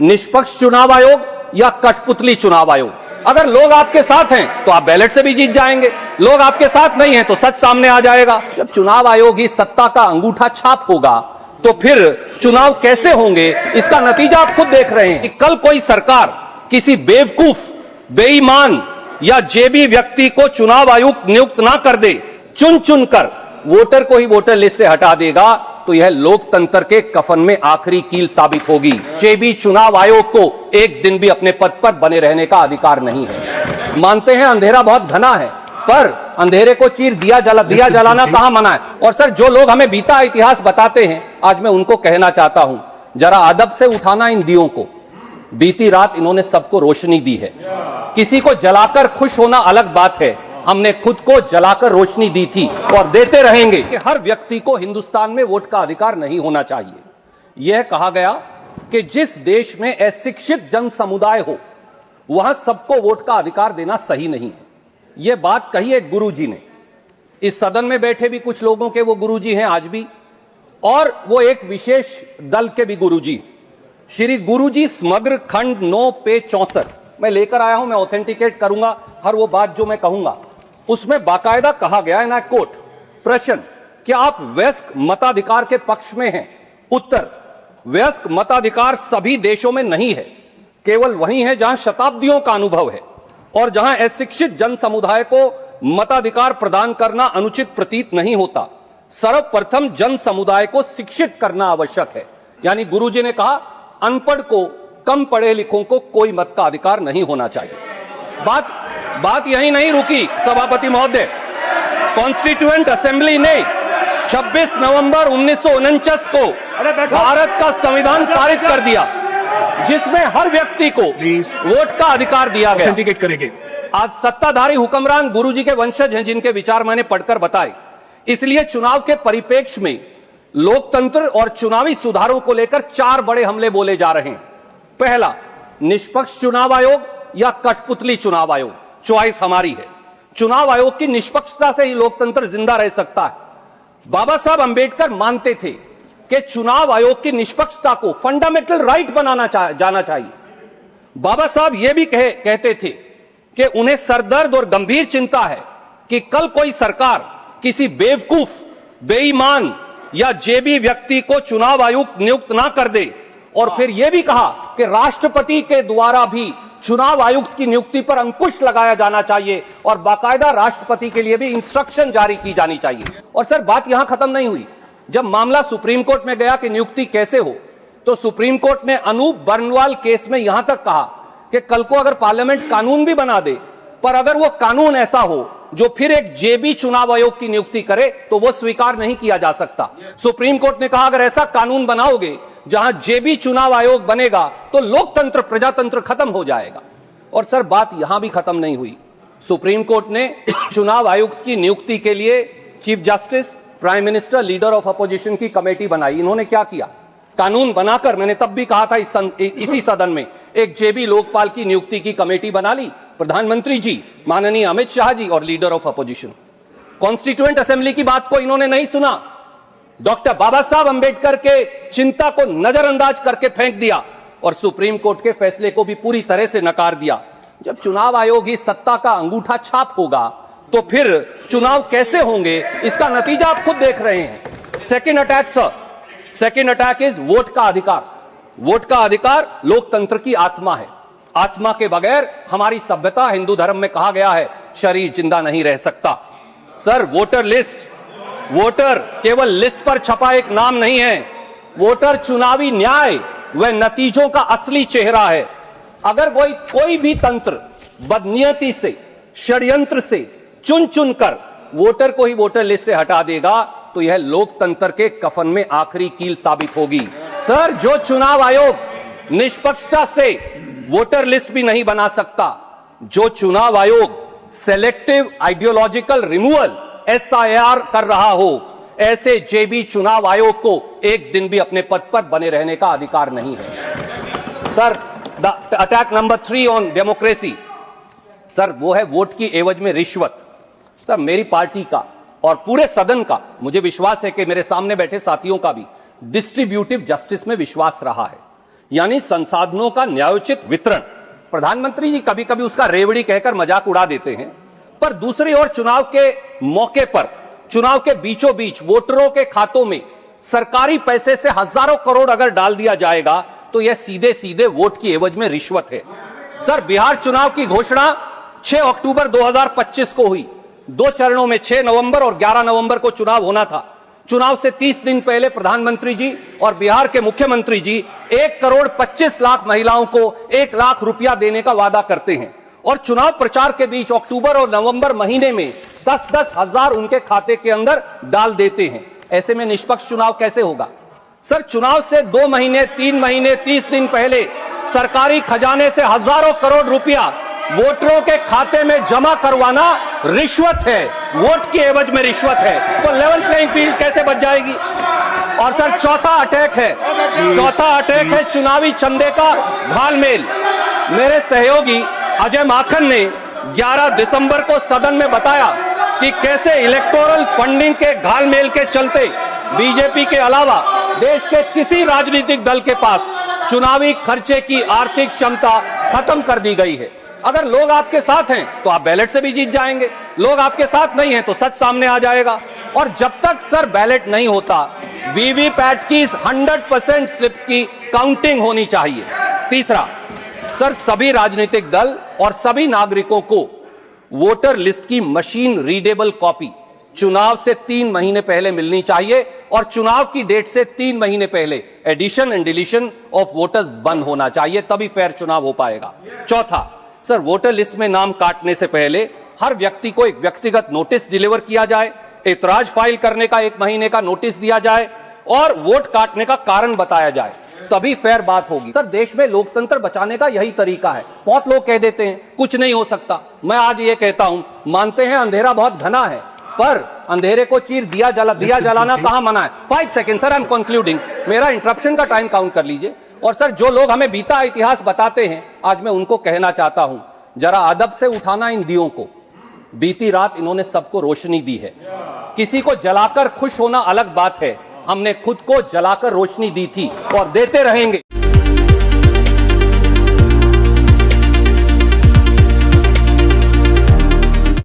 निष्पक्ष चुनाव आयोग या कठपुतली चुनाव आयोग? अगर लोग आपके साथ हैं तो आप बैलेट से भी जीत जाएंगे, लोग आपके साथ नहीं हैं तो सच सामने आ जाएगा। जब चुनाव आयोग ही सत्ता का अंगूठा छाप होगा तो फिर चुनाव कैसे होंगे, इसका नतीजा आप खुद देख रहे हैं कि कल कोई सरकार किसी बेवकूफ, बेईमान या जेबी व्यक्ति को चुनाव आयुक्त नियुक्त ना कर दे, चुन चुन कर वोटर को ही वोटर लिस्ट से हटा देगा, तो यह लोकतंत्र के कफन में आखिरी कील साबित होगी। जेबी चुनाव आयोग को एक दिन भी अपने पद पर बने रहने का अधिकार नहीं है। मानते हैं अंधेरा बहुत घना है, पर अंधेरे को चीर दिया जलाना कहां मना है। और सर, जो लोग हमें बीता इतिहास बताते हैं, आज मैं उनको कहना चाहता हूं, जरा अदब से उठाना इन दियों को। बीती रात इन्होंने सबको रोशनी दी है। किसी को जलाकर खुश होना अलग बात है, हमने खुद को जलाकर रोशनी दी थी और देते रहेंगे कि हर व्यक्ति को हिंदुस्तान में वोट का अधिकार नहीं होना चाहिए। यह कहा गया कि जिस देश में अशिक्षित जन समुदाय हो वहां सबको वोट का अधिकार देना सही नहीं है। यह बात कही एक गुरुजी ने। इस सदन में बैठे भी कुछ लोगों के वो गुरुजी हैं आज भी, और वो एक विशेष दल के भी गुरुजी, श्री गुरुजी समग्र खंड 9 पेज 64 मैं लेकर आया हूं। मैं ऑथेंटिकेट करूंगा हर वो बात जो मैं कहूंगा। उसमें बाकायदा कहा गया है ना, कोट, प्रश्न, क्या आप वयस्क मताधिकार के पक्ष में हैं? उत्तर, वयस्क मताधिकार सभी देशों में नहीं है, केवल वहीं है जहां शताब्दियों का अनुभव है और जहां अशिक्षित जन समुदाय को मताधिकार प्रदान करना अनुचित प्रतीत नहीं होता। सर्वप्रथम जन समुदाय को शिक्षित करना आवश्यक है। यानी गुरुजी ने कहा, अनपढ़ को, कम पढ़े लिखों को कोई मत का अधिकार नहीं होना चाहिए। बात यहीं नहीं रुकी सभापति महोदय। कॉन्स्टिट्यूएंट असेंबली ने 26 नवंबर 1949 को भारत का संविधान पारित कर दिया, जिसमें हर व्यक्ति को वोट का अधिकार दिया गया। करेंगे। आज सत्ताधारी हुक्मरान गुरुजी के वंशज हैं, जिनके विचार मैंने पढ़कर बताए। इसलिए चुनाव के परिप्रेक्ष्य में लोकतंत्र और चुनावी सुधारों को लेकर 4 बड़े हमले बोले जा रहे हैं। पहला, निष्पक्ष चुनाव आयोग या कठपुतली चुनाव आयोग, चॉइस हमारी है। चुनाव आयोग की निष्पक्षता से ही लोकतंत्र जिंदा रह सकता है। बाबा साहब अंबेडकर मानते थे कि चुनाव आयोग की निष्पक्षता को फंडामेंटल राइट बनाना जाना चाहिए। बाबा साहब यह भी कहते थे कि उन्हें सरदर्द और गंभीर चिंता है कि कल कोई सरकार किसी बेवकूफ, बेईमान या जेबी व्यक्ति को चुनाव आयुक्त नियुक्त ना कर दे, और फिर यह भी कहा कि राष्ट्रपति के द्वारा भी चुनाव आयुक्त की नियुक्ति पर अंकुश लगाया जाना चाहिए और बाकायदा राष्ट्रपति के लिए भी इंस्ट्रक्शन जारी की जानी चाहिए। और सर, बात यहां खत्म नहीं हुई। जब मामला सुप्रीम कोर्ट में गया कि नियुक्ति कैसे हो, तो सुप्रीम कोर्ट ने अनूप बर्नवाल केस में यहां तक कहा कि कल को अगर पार्लियामेंट कानून भी बना दे, पर अगर वो कानून ऐसा हो जो फिर एक जेबी चुनाव आयोग की नियुक्ति करे, तो वो स्वीकार नहीं किया जा सकता। सुप्रीम कोर्ट ने कहा, अगर ऐसा कानून बनाओगे जहां जेबी चुनाव आयोग बनेगा तो लोकतंत्र, प्रजातंत्र खत्म हो जाएगा। और सर, बात यहां भी खत्म नहीं हुई। सुप्रीम कोर्ट ने चुनाव आयुक्त की नियुक्ति के लिए chief justice, prime minister, leader of opposition की कमेटी बनाई। इन्होंने क्या किया? कानून बनाकर, मैंने तब भी कहा था इसी सदन में, एक जेबी लोकपाल की नियुक्ति की कमेटी बना ली। प्रधानमंत्री जी, माननीय अमित शाह जी और leader of opposition. Constituent assembly की बात को इन्होंने नहीं सुना। डॉक्टर बाबा साहब अंबेडकर के चिंता को नजरअंदाज करके फेंक दिया और सुप्रीम कोर्ट के फैसले को भी पूरी तरह से नकार दिया। जब चुनाव आयोग ही सत्ता का अंगूठा छाप होगा तो फिर चुनाव कैसे होंगे, इसका नतीजा आप खुद देख रहे हैं। Second attack sir, second attack is vote का अधिकार। वोट का अधिकार लोकतंत्र की आत्मा है। आत्मा के बगैर हमारी सभ्यता, हिंदू धर्म में कहा गया है, शरीर जिंदा नहीं रह सकता। सर, वोटर लिस्ट, वोटर केवल लिस्ट पर छपा एक नाम नहीं है। वोटर चुनावी न्याय व नतीजों का असली चेहरा है। अगर कोई भी तंत्र बदनीयती से, षड्यंत्र से चुन चुन कर वोटर को ही वोटर लिस्ट से हटा देगा, तो यह लोकतंत्र के कफन में आखिरी कील साबित होगी। सर, जो चुनाव आयोग निष्पक्षता से वोटर लिस्ट भी नहीं बना सकता, जो चुनाव आयोग सेलेक्टिव आइडियोलॉजिकल रिमूवल SIR कर रहा हो, ऐसे जेबी चुनाव आयोग को एक दिन भी अपने पद पर बने रहने का अधिकार नहीं है। Sir, the attack number 3 on democracy, sir, वो है वोट की एवज में रिश्वत। सर, मेरी पार्टी का और पूरे सदन का, मुझे विश्वास है कि मेरे सामने बैठे साथियों का भी डिस्ट्रीब्यूटिव जस्टिस में विश्वास रहा है। यानी संसाधनों का न्यायोचित वितरण। प्रधानमंत्री जी कभी कभी उसका रेवड़ी कहकर मजाक उड़ा देते हैं, पर दूसरी ओर चुनाव के मौके पर, चुनाव के बीचों बीच वोटरों के खातों में सरकारी पैसे से हजारों करोड़ अगर डाल दिया जाएगा तो यह सीधे सीधे वोट की एवज में रिश्वत है। सर, बिहार चुनाव की घोषणा 6 अक्टूबर 2025 को हुई। 2 चरणों में 6 नवंबर और 11 नवंबर को चुनाव होना था। चुनाव से 30 दिन पहले प्रधानमंत्री जी और बिहार के मुख्यमंत्री जी 1 करोड़ 25 लाख महिलाओं को 1 लाख रुपया देने का वादा करते हैं और चुनाव प्रचार के बीच अक्टूबर और नवंबर महीने में 10-10 हजार उनके खाते के अंदर डाल देते हैं। ऐसे में निष्पक्ष चुनाव कैसे होगा? सर, चुनाव से 2 महीने, 3 महीने, 30 दिन पहले सरकारी खजाने से हजारों करोड़ रुपया वोटरों के खाते में जमा करवाना रिश्वत है, वोट की एवज में रिश्वत है। तो लेवल प्लेइंग फील्ड कैसे बच जाएगी? और सर, चौथा अटैक है चुनावी चंदे का घालमेल। मेरे सहयोगी अजय माखन ने 11 दिसंबर को सदन में बताया कि कैसे इलेक्टोरल फंडिंग के घालमेल के चलते बीजेपी के अलावा देश के किसी राजनीतिक दल के पास चुनावी खर्चे की आर्थिक क्षमता खत्म कर दी गई है। अगर लोग आपके साथ हैं तो आप बैलेट से भी जीत जाएंगे, लोग आपके साथ नहीं हैं तो सच सामने आ जाएगा। और जब तक सर बैलेट नहीं होता, वीवीपैट की 100% स्लिप्स की काउंटिंग होनी चाहिए। तीसरा, सर, सभी राजनीतिक दल और सभी नागरिकों को वोटर लिस्ट की मशीन रीडेबल कॉपी चुनाव से 3 महीने पहले मिलनी चाहिए और चुनाव की डेट से 3 महीने पहले addition and deletion of voters बंद होना चाहिए, तभी फेयर चुनाव हो पाएगा। चौथा, सर, वोटर लिस्ट में नाम काटने से पहले हर व्यक्ति को एक व्यक्तिगत नोटिस डिलीवर किया जाए, एतराज फाइल करने का 1 महीने का नोटिस दिया जाए और वोट काटने का कारण बताया जाए, तभी फेयर बात होगी। सर, देश में लोकतंत्र बचाने का यही तरीका है। बहुत लोग कह देते हैं कुछ नहीं हो सकता। मैं आज ये कहता हूं, मानते हैं अंधेरा बहुत घना है, पर अंधेरे को चीर दिया जलाना कहां मना है? 5 second sir, I am concluding. मेरा इंटरप्शन का टाइम काउंट कर लीजिए। और सर, जो लोग हमें बीता इतिहास बताते हैं, आज मैं उनको कहना चाहता हूं, जरा अदब से उठाना इन दियों को। बीती रात इन्होंने सबको रोशनी दी है। किसी को जलाकर खुश होना अलग बात है, हमने खुद को जलाकर रोशनी दी थी और देते रहेंगे।